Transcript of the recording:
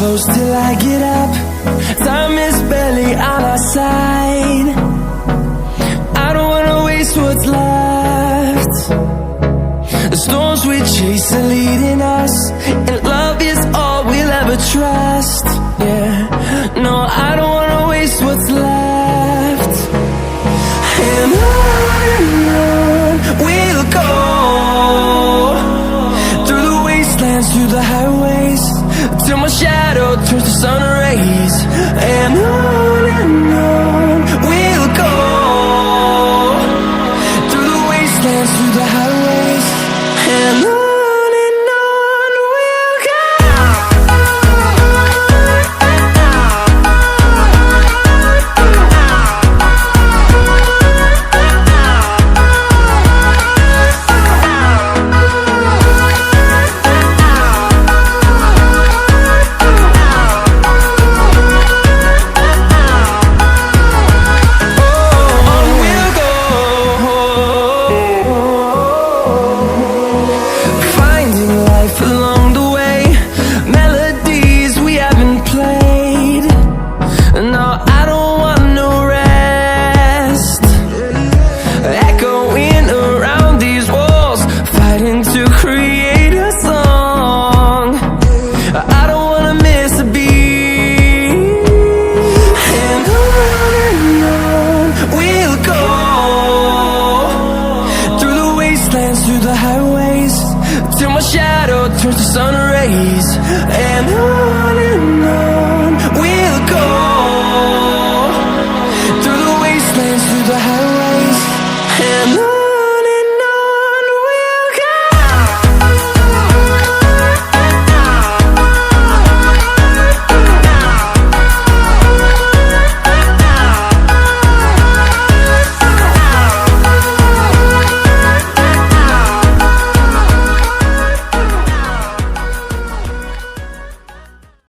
close till I get up. Time is barely on our side. I don't wanna waste what's left. The storms we chase are leading us, and love is all we'll ever trust. Yeah, no, I don't wanna waste what's left. And on we'll go, through the wastelands, through the highways, till my shadow turns to sun rays. And